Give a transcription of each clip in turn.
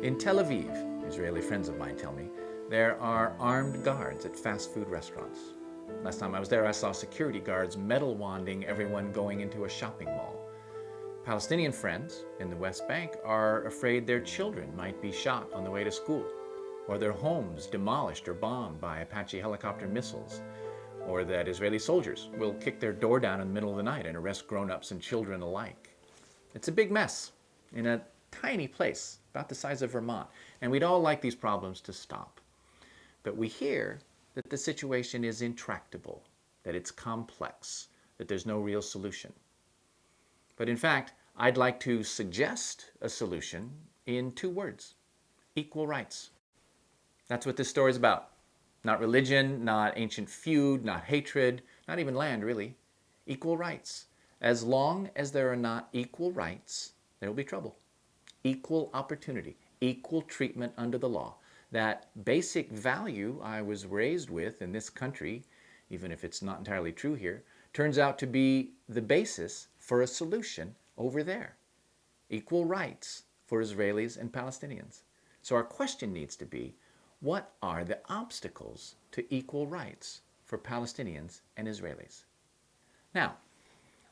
In Tel Aviv, Israeli friends of mine tell me, there are armed guards at fast food restaurants. Last time I was there, I saw security guards metal wanding everyone going into a shopping mall. Palestinian friends in the West Bank are afraid their children might be shot on the way to school, or their homes demolished or bombed by Apache helicopter missiles, or that Israeli soldiers will kick their door down in the middle of the night and arrest grown-ups and children alike. It's a big mess in a tiny place about the size of Vermont, and we'd all like these problems to stop. But we hear that the situation is intractable, that it's complex, that there's no real solution. But in fact, I'd like to suggest a solution in 2 words: equal rights. That's what this story is about. Not religion, not ancient feud, not hatred, not even land, really. Equal rights. As long as there are not equal rights, there will be trouble. Equal opportunity, equal treatment under the law. That basic value I was raised with in this country, even if it's not entirely true here, turns out to be the basis for a solution over there. Equal rights for Israelis and Palestinians. So our question needs to be, what are the obstacles to equal rights for Palestinians and Israelis? Now,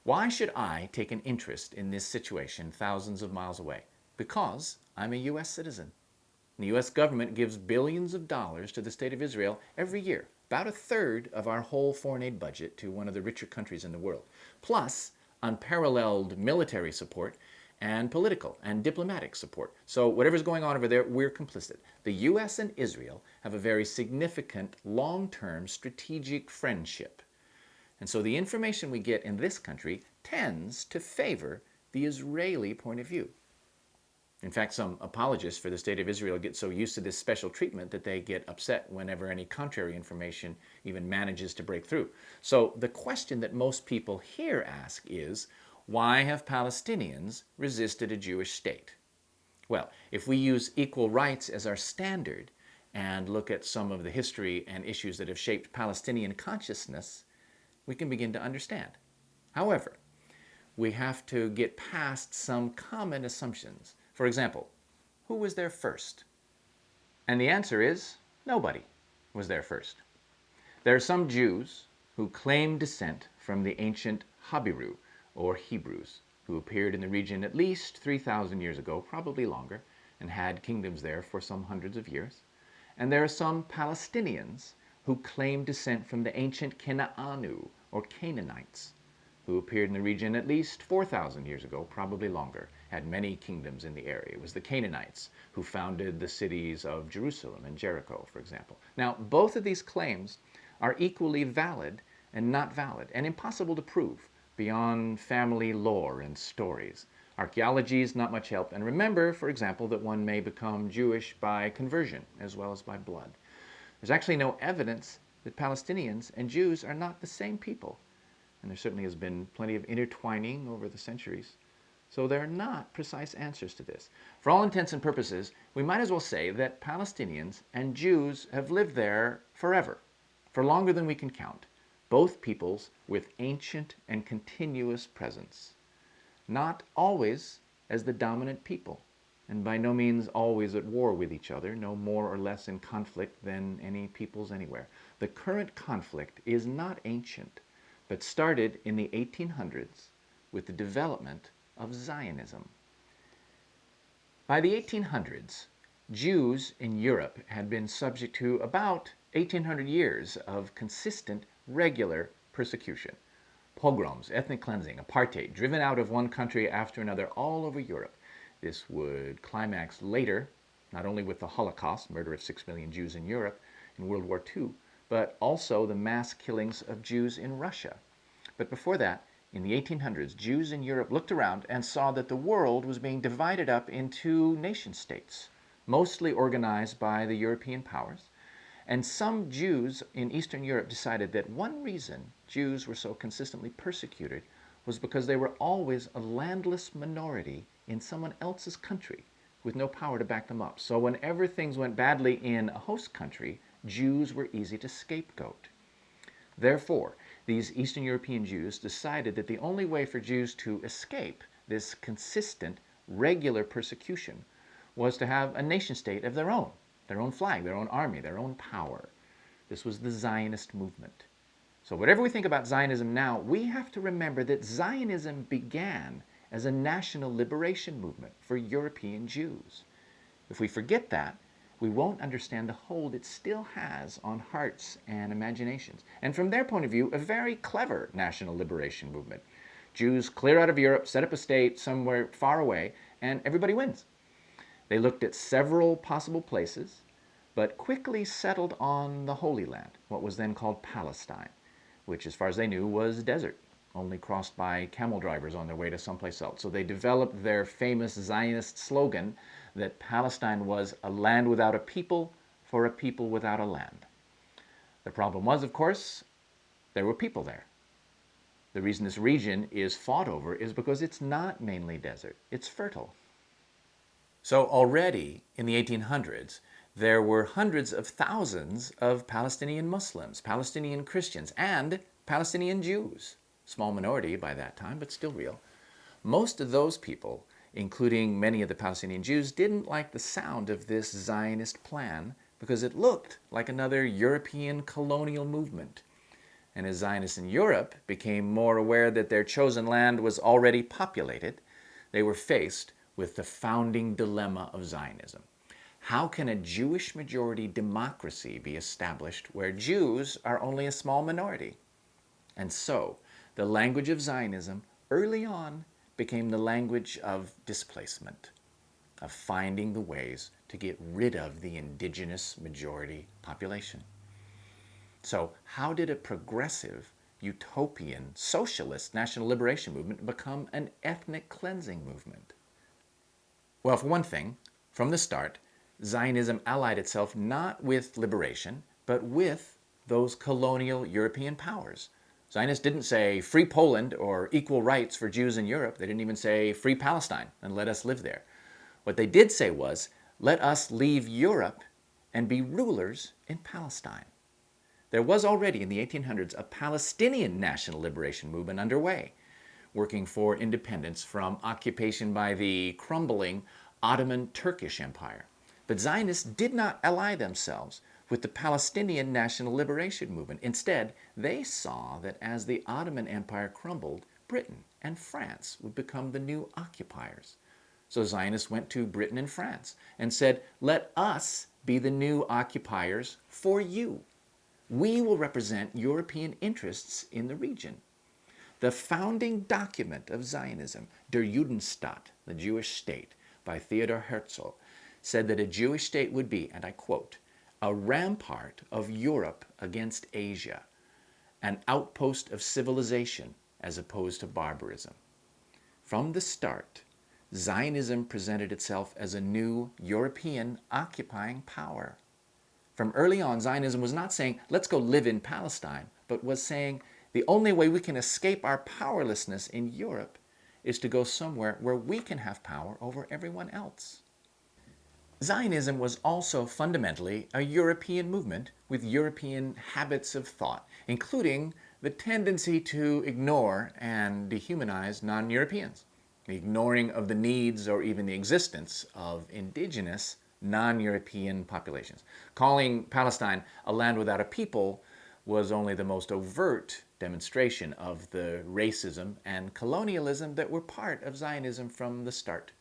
why should I take an interest in this situation thousands of miles away? Because I'm a U.S. citizen. The U.S. government gives billions of dollars to the State of Israel every year, about 1/3 of our whole foreign aid budget to one of the richer countries in the world, plus unparalleled military support and political and diplomatic support. So whatever's going on over there, we're complicit. The U.S. and Israel have a very significant long-term strategic friendship. And so the information we get in this country tends to favor the Israeli point of view. In fact, some apologists for the State of Israel get so used to this special treatment that they get upset whenever any contrary information even manages to break through. So the question that most people here ask is, why have Palestinians resisted a Jewish state? Well, if we use equal rights as our standard and look at some of the history and issues that have shaped Palestinian consciousness, we can begin to understand. However, we have to get past some common assumptions. For example, who was there first? And the answer is nobody was there first. There are some Jews who claim descent from the ancient Habiru, or Hebrews, who appeared in the region at least 3,000 years ago, probably longer, and had kingdoms there for some hundreds of years. And there are some Palestinians who claim descent from the ancient Kenaanu, or Canaanites, who appeared in the region at least 4,000 years ago, probably longer, had many kingdoms in the area. It was the Canaanites who founded the cities of Jerusalem and Jericho, for example. Now, both of these claims are equally valid and not valid, and impossible to prove beyond family lore and stories. Archaeology is not much help, and remember, for example, that one may become Jewish by conversion as well as by blood. There's actually no evidence that Palestinians and Jews are not the same people, and there certainly has been plenty of intertwining over the centuries. So there are not precise answers to this. For all intents and purposes, we might as well say that Palestinians and Jews have lived there forever, for longer than we can count, both peoples with ancient and continuous presence. Not always as the dominant people, and by no means always at war with each other, no more or less in conflict than any peoples anywhere. The current conflict is not ancient, but started in the 1800s with the development of Zionism. By the 1800s, Jews in Europe had been subject to about 1,800 years of consistent, regular persecution. Pogroms, ethnic cleansing, apartheid, driven out of one country after another all over Europe. This would climax later, not only with the Holocaust, murder of 6 million Jews in Europe in World War II, but also the mass killings of Jews in Russia. But before that, in the 1800s, Jews in Europe looked around and saw that the world was being divided up into nation-states, mostly organized by the European powers. And some Jews in Eastern Europe decided that one reason Jews were so consistently persecuted was because they were always a landless minority in someone else's country with no power to back them up. So whenever things went badly in a host country, Jews were easy to scapegoat. Therefore, these Eastern European Jews decided that the only way for Jews to escape this consistent, regular persecution was to have a nation-state of their own flag, their own army, their own power. This was the Zionist movement. So whatever we think about Zionism now, we have to remember that Zionism began as a national liberation movement for European Jews. If we forget that, we won't understand the hold it still has on hearts and imaginations. And from their point of view, a very clever national liberation movement. Jews clear out of Europe, set up a state somewhere far away, and everybody wins. They looked at several possible places, but quickly settled on the Holy Land, what was then called Palestine, which, as far as they knew, was desert, only crossed by camel drivers on their way to someplace else. So they developed their famous Zionist slogan that Palestine was a land without a people for a people without a land. The problem was, of course, there were people there. The reason this region is fought over is because it's not mainly desert, it's fertile. So already in the 1800s, there were hundreds of thousands of Palestinian Muslims, Palestinian Christians, and Palestinian Jews. Small minority by that time, but still real. Most of those people, including many of the Palestinian Jews, didn't like the sound of this Zionist plan because it looked like another European colonial movement. And as Zionists in Europe became more aware that their chosen land was already populated, they were faced with the founding dilemma of Zionism. How can a Jewish majority democracy be established where Jews are only a small minority? And so, the language of Zionism early on became the language of displacement, of finding the ways to get rid of the indigenous majority population. So, how did a progressive, utopian, socialist national liberation movement become an ethnic cleansing movement? Well, for one thing, from the start, Zionism allied itself not with liberation, but with those colonial European powers. Zionists didn't say free Poland or equal rights for Jews in Europe. They didn't even say free Palestine and let us live there. What they did say was, let us leave Europe and be rulers in Palestine. There was already in the 1800s a Palestinian national liberation movement underway, working for independence from occupation by the crumbling Ottoman Turkish Empire. But Zionists did not ally themselves with the Palestinian national liberation movement. Instead, they saw that as the Ottoman Empire crumbled, Britain and France would become the new occupiers. So Zionists went to Britain and France and said, let us be the new occupiers for you. We will represent European interests in the region. The founding document of Zionism, Der Judenstaat, the Jewish state, by Theodor Herzl, said that a Jewish state would be, and I quote, a rampart of Europe against Asia, an outpost of civilization as opposed to barbarism. From the start, Zionism presented itself as a new European occupying power. From early on, Zionism was not saying, let's go live in Palestine, but was saying, the only way we can escape our powerlessness in Europe is to go somewhere where we can have power over everyone else. Zionism was also fundamentally a European movement with European habits of thought, including the tendency to ignore and dehumanize non-Europeans, the ignoring of the needs or even the existence of indigenous non-European populations. Calling Palestine a land without a people was only the most overt demonstration of the racism and colonialism that were part of Zionism from the start.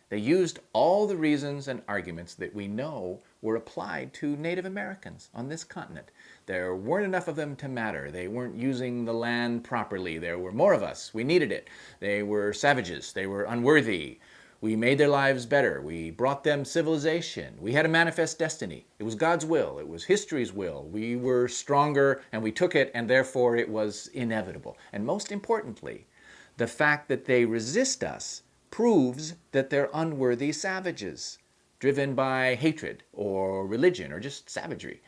They used all the reasons and arguments that we know were applied to Native Americans on this continent. There weren't enough of them to matter. They weren't using the land properly. There were more of us. We needed it. They were savages. They were unworthy. We made their lives better. We brought them civilization. We had a manifest destiny. It was God's will. It was history's will. We were stronger and we took it, and therefore it was inevitable. And most importantly, the fact that they resist us proves that they're unworthy savages, driven by hatred or religion or just savagery.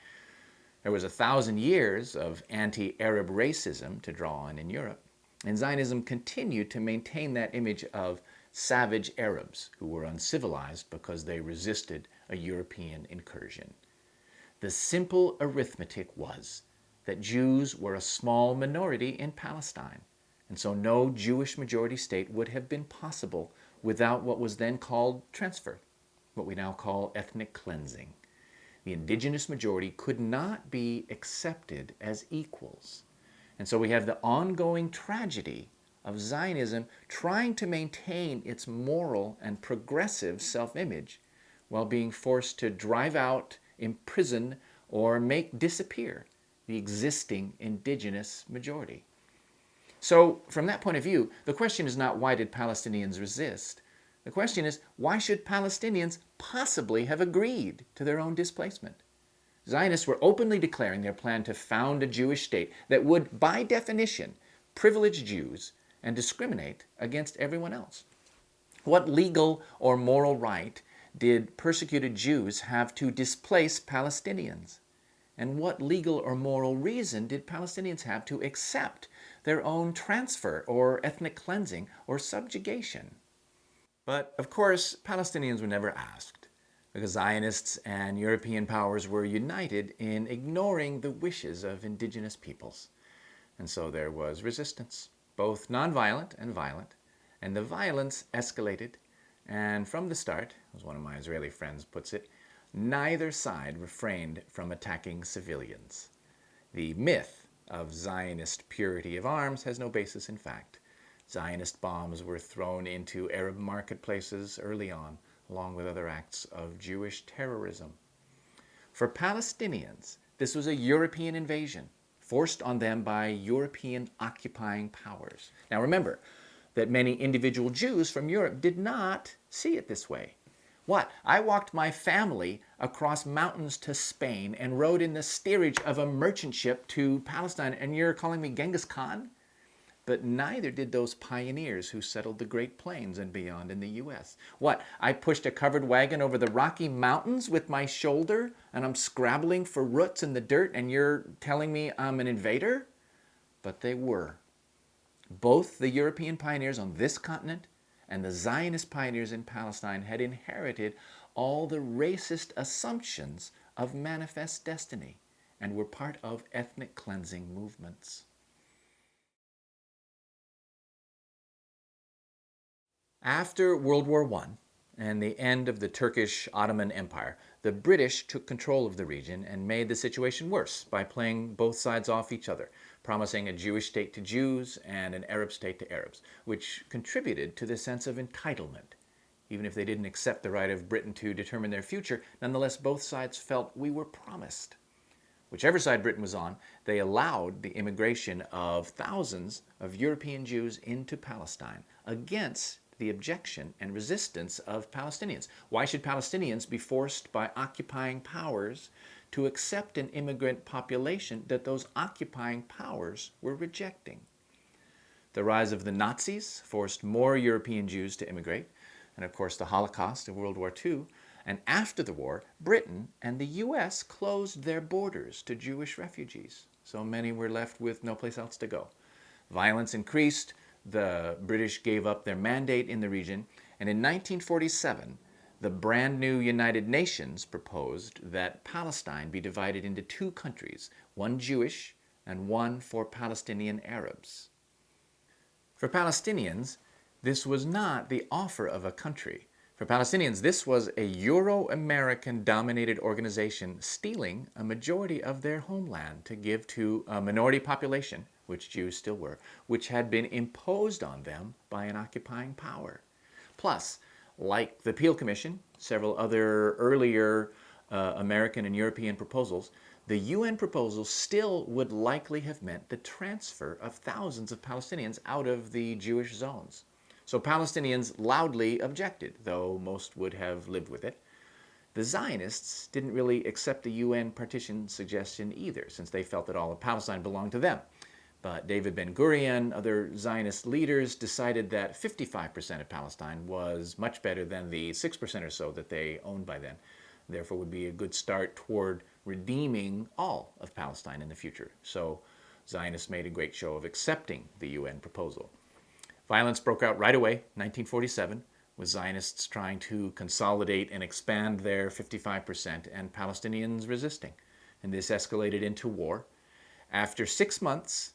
There was 1,000 years of anti-Arab racism to draw on in Europe, and Zionism continued to maintain that image of savage Arabs who were uncivilized because they resisted a European incursion. The simple arithmetic was that Jews were a small minority in Palestine, and so no Jewish majority state would have been possible without what was then called transfer. what we now call ethnic cleansing. The indigenous majority could not be accepted as equals. And so we have the ongoing tragedy of Zionism trying to maintain its moral and progressive self-image while being forced to drive out, imprison, or make disappear the existing indigenous majority. So from that point of view, the question is not why did Palestinians resist? The question is, why should Palestinians possibly have agreed to their own displacement? Zionists were openly declaring their plan to found a Jewish state that would, by definition, privilege Jews and discriminate against everyone else. What legal or moral right did persecuted Jews have to displace Palestinians? And what legal or moral reason did Palestinians have to accept their own transfer or ethnic cleansing or subjugation? But of course, Palestinians were never asked, because Zionists and European powers were united in ignoring the wishes of indigenous peoples. And so there was resistance, both nonviolent and violent, and the violence escalated, and from the start, as one of my Israeli friends puts it, neither side refrained from attacking civilians. The myth of Zionist purity of arms has no basis in fact. Zionist bombs were thrown into Arab marketplaces early on, along with other acts of Jewish terrorism. For Palestinians, this was a European invasion, forced on them by European occupying powers. Now remember that many individual Jews from Europe did not see it this way. What? I walked my family across mountains to Spain and rode in the steerage of a merchant ship to Palestine, and you're calling me Genghis Khan? But neither did those pioneers who settled the Great Plains and beyond in the U.S. What? I pushed a covered wagon over the Rocky Mountains with my shoulder, and I'm scrabbling for roots in the dirt, and you're telling me I'm an invader? But they were. Both the European pioneers on this continent and the Zionist pioneers in Palestine had inherited all the racist assumptions of manifest destiny and were part of ethnic cleansing movements. After World War I and the end of the Turkish Ottoman Empire, the British took control of the region and made the situation worse by playing both sides off each other, promising a Jewish state to Jews and an Arab state to Arabs, which contributed to the sense of entitlement. Even if they didn't accept the right of Britain to determine their future, nonetheless both sides felt we were promised. Whichever side Britain was on, they allowed the immigration of thousands of European Jews into Palestine against the objection and resistance of Palestinians. Why should Palestinians be forced by occupying powers to accept an immigrant population that those occupying powers were rejecting? The rise of the Nazis forced more European Jews to immigrate, and of course the Holocaust of World War II. And after the war, Britain and the U.S. closed their borders to Jewish refugees, so many were left with no place else to go. Violence increased. The British gave up their mandate in the region, and in 1947, the brand new United Nations proposed that Palestine be divided into two countries, one Jewish and one for Palestinian Arabs. For Palestinians, this was not the offer of a country. For Palestinians, this was a Euro-American dominated organization stealing a majority of their homeland to give to a minority population, which Jews still were, which had been imposed on them by an occupying power. Plus, like the Peel Commission, several other earlier American and European proposals, the UN proposal still would likely have meant the transfer of thousands of Palestinians out of the Jewish zones. So Palestinians loudly objected, though most would have lived with it. The Zionists didn't really accept the UN partition suggestion either, since they felt that all of Palestine belonged to them. But David Ben-Gurion, other Zionist leaders, decided that 55% of Palestine was much better than the 6% or so that they owned by then. Therefore, would be a good start toward redeeming all of Palestine in the future. So Zionists made a great show of accepting the UN proposal. Violence broke out right away, 1947, with Zionists trying to consolidate and expand their 55% and Palestinians resisting. And this escalated into war. After 6 months,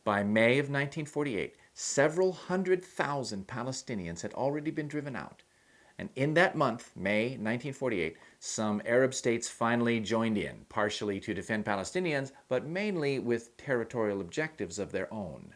by May of 1948, several 100,000 Palestinians had already been driven out. And in that month, May 1948, some Arab states finally joined in, partially to defend Palestinians, but mainly with territorial objectives of their own.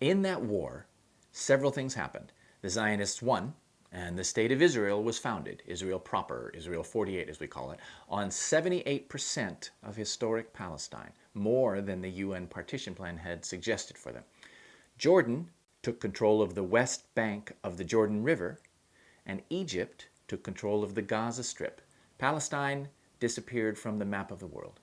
In that war, several things happened. The Zionists won, and the State of Israel was founded, Israel proper, Israel 48 as we call it, on 78% of historic Palestine, more than the UN partition plan had suggested for them. Jordan took control of the west bank of the Jordan River, and Egypt took control of the Gaza Strip. Palestine disappeared from the map of the world.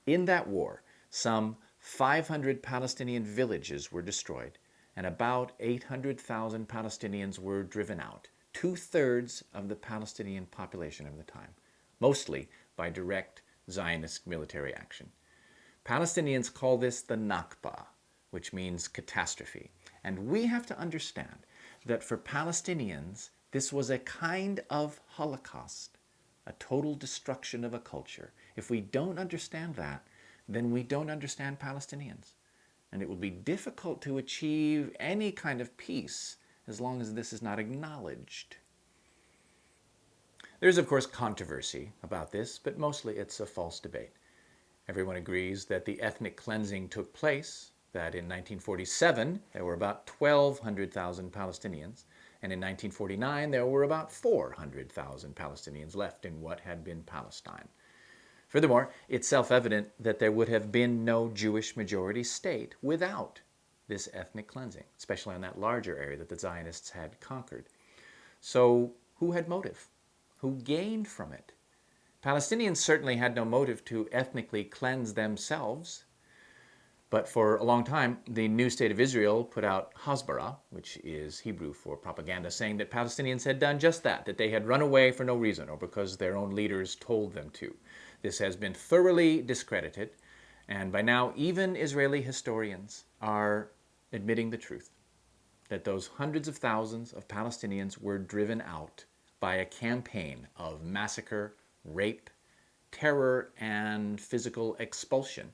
In that war, some 500 Palestinian villages were destroyed, and about 800,000 Palestinians were driven out, 2/3 of the Palestinian population of the time, mostly by direct Zionist military action. Palestinians call this the Nakba, which means catastrophe. And we have to understand that for Palestinians, this was a kind of Holocaust, a total destruction of a culture. If we don't understand that, then we don't understand Palestinians. And it will be difficult to achieve any kind of peace as long as this is not acknowledged. There's, of course, controversy about this, but mostly it's a false debate. Everyone agrees that the ethnic cleansing took place, that in 1947 there were about 1,200,000 Palestinians, and in 1949 there were about 400,000 Palestinians left in what had been Palestine. Furthermore, it's self-evident that there would have been no Jewish majority state without this ethnic cleansing, especially in that larger area that the Zionists had conquered. So who had motive? Who gained from it? Palestinians certainly had no motive to ethnically cleanse themselves. But for a long time, the new state of Israel put out Hasbara, which is Hebrew for propaganda, saying that Palestinians had done just that they had run away for no reason or because their own leaders told them to. This has been thoroughly discredited, and by now even Israeli historians are admitting the truth, that those hundreds of thousands of Palestinians were driven out by a campaign of massacre, rape, terror, and physical expulsion.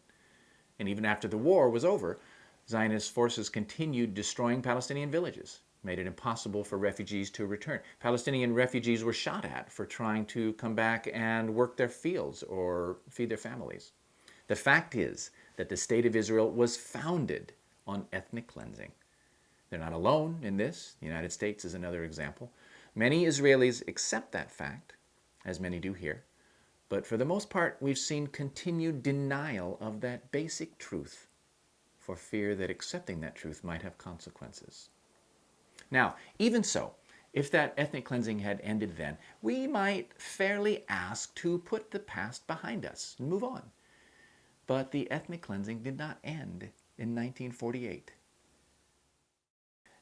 And even after the war was over, Zionist forces continued destroying Palestinian villages, made it impossible for refugees to return. Palestinian refugees were shot at for trying to come back and work their fields or feed their families. The fact is that the State of Israel was founded on ethnic cleansing. They're not alone in this. The United States is another example. Many Israelis accept that fact, as many do here. But for the most part, we've seen continued denial of that basic truth for fear that accepting that truth might have consequences. Now, even so, if that ethnic cleansing had ended then, we might fairly ask to put the past behind us and move on. But the ethnic cleansing did not end in 1948.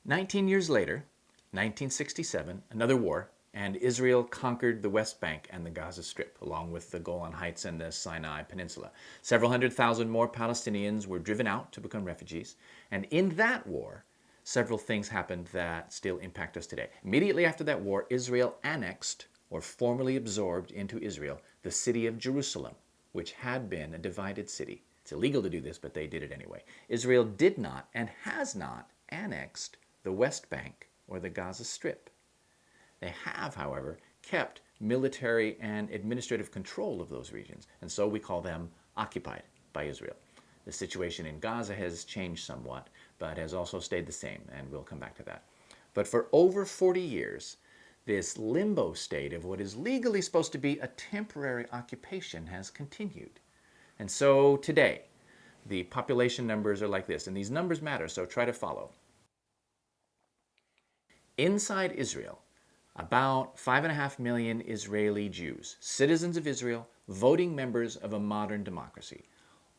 19 years later, 1967, another war, and Israel conquered the West Bank and the Gaza Strip, along with the Golan Heights and the Sinai Peninsula. Several 100,000 more Palestinians were driven out to become refugees. And in that war, several things happened that still impact us today. Immediately after that war, Israel annexed, or formally absorbed into Israel, the city of Jerusalem, which had been a divided city. It's illegal to do this, but they did it anyway. Israel did not, and has not, annexed the West Bank or the Gaza Strip. They have, however, kept military and administrative control of those regions, and so we call them occupied by Israel. The situation in Gaza has changed somewhat, but has also stayed the same, and we'll come back to that. But for over 40 years, this limbo state of what is legally supposed to be a temporary occupation has continued. And so today, the population numbers are like this, and these numbers matter, so try to follow. Inside Israel, about 5.5 million Israeli Jews, citizens of Israel, voting members of a modern democracy.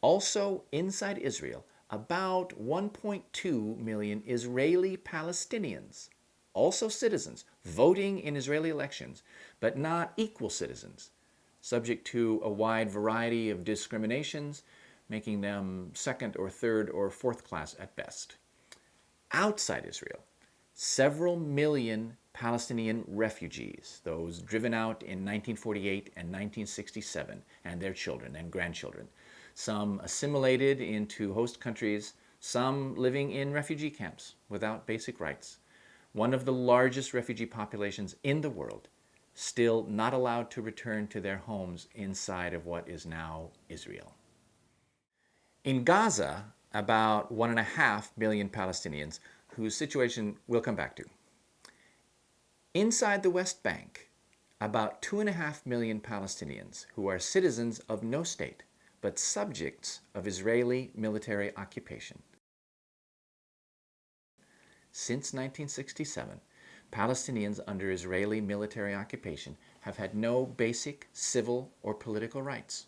Also inside Israel, about 1.2 million Israeli Palestinians, also citizens, voting in Israeli elections, but not equal citizens, subject to a wide variety of discriminations, making them second or third or fourth class at best. Outside Israel, several million Palestinian refugees, those driven out in 1948 and 1967, and their children and grandchildren. Some assimilated into host countries, some living in refugee camps without basic rights, one of the largest refugee populations in the world, still not allowed to return to their homes inside of what is now Israel. In Gaza, about 1.5 million Palestinians, whose situation we'll come back to. Inside the West Bank, about 2.5 million Palestinians who are citizens of no state, but subjects of Israeli military occupation. Since 1967, Palestinians under Israeli military occupation have had no basic civil or political rights,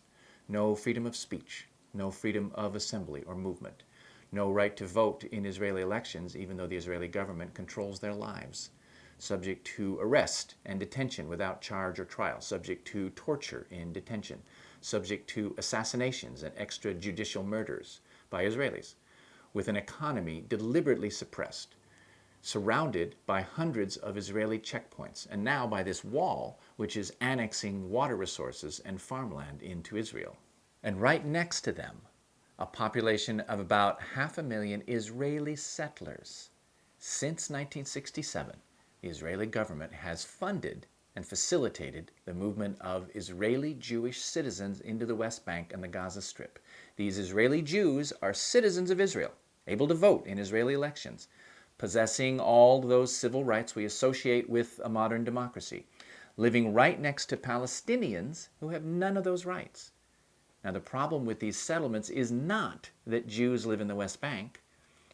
no freedom of speech, no freedom of assembly or movement, no right to vote in Israeli elections even though the Israeli government controls their lives, subject to arrest and detention without charge or trial, subject to torture in detention, subject to assassinations and extrajudicial murders by Israelis, with an economy deliberately suppressed, surrounded by hundreds of Israeli checkpoints, and now by this wall, which is annexing water resources and farmland into Israel. And right next to them, a population of about 500,000 Israeli settlers. Since 1967, the Israeli government has funded and facilitated the movement of Israeli Jewish citizens into the West Bank and the Gaza Strip. These Israeli Jews are citizens of Israel, able to vote in Israeli elections, possessing all those civil rights we associate with a modern democracy, living right next to Palestinians who have none of those rights. Now, the problem with these settlements is not that Jews live in the West Bank.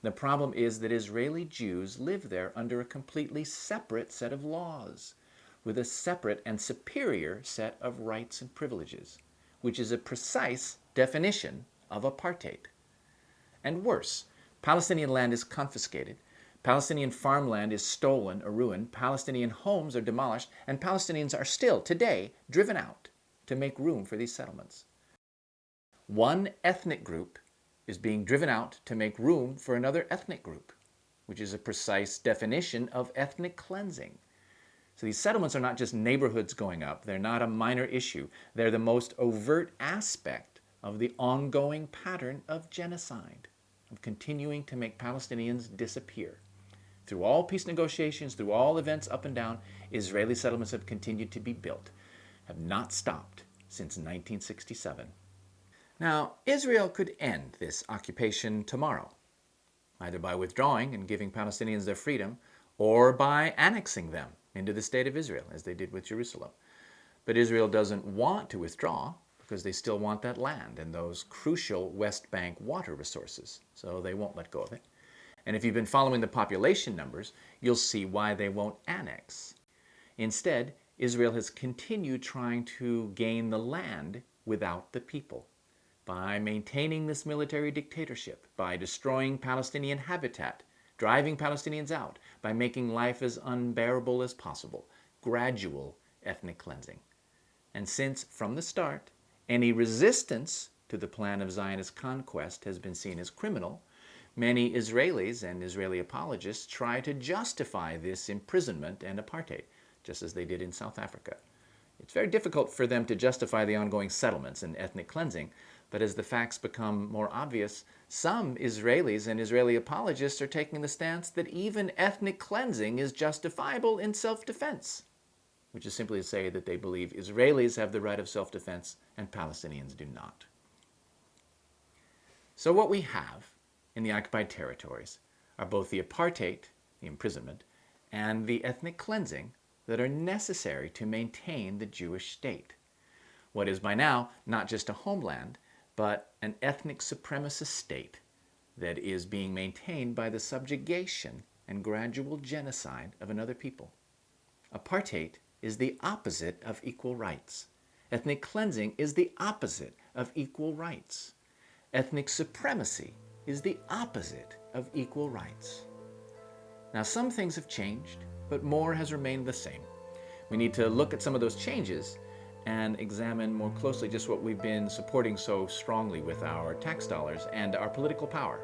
The problem is that Israeli Jews live there under a completely separate set of laws, with a separate and superior set of rights and privileges, which is a precise definition of apartheid. And worse, Palestinian land is confiscated, Palestinian farmland is stolen or ruined, Palestinian homes are demolished, and Palestinians are still, today, driven out to make room for these settlements. One ethnic group is being driven out to make room for another ethnic group, which is a precise definition of ethnic cleansing. So these settlements are not just neighborhoods going up. They're not a minor issue. They're the most overt aspect of the ongoing pattern of genocide, of continuing to make Palestinians disappear. Through all peace negotiations, through all events up and down, Israeli settlements have continued to be built, have not stopped since 1967. Now, Israel could end this occupation tomorrow, either by withdrawing and giving Palestinians their freedom, or by annexing them into the state of Israel, as they did with Jerusalem. But Israel doesn't want to withdraw because they still want that land and those crucial West Bank water resources, so they won't let go of it. And if you've been following the population numbers, you'll see why they won't annex. Instead, Israel has continued trying to gain the land without the people, by maintaining this military dictatorship, by destroying Palestinian habitat, driving Palestinians out, by making life as unbearable as possible, gradual ethnic cleansing. And since, from the start, any resistance to the plan of Zionist conquest has been seen as criminal, many Israelis and Israeli apologists try to justify this imprisonment and apartheid, just as they did in South Africa. It's very difficult for them to justify the ongoing settlements and ethnic cleansing, but as the facts become more obvious, some Israelis and Israeli apologists are taking the stance that even ethnic cleansing is justifiable in self-defense, which is simply to say that they believe Israelis have the right of self-defense and Palestinians do not. So what we have in the occupied territories are both the apartheid, the imprisonment, and the ethnic cleansing that are necessary to maintain the Jewish state. What is by now not just a homeland, but an ethnic supremacist state that is being maintained by the subjugation and gradual genocide of another people. Apartheid is the opposite of equal rights. Ethnic cleansing is the opposite of equal rights. Ethnic supremacy is the opposite of equal rights. Now, some things have changed, but more has remained the same. We need to look at some of those changes and examine more closely just what we've been supporting so strongly with our tax dollars and our political power.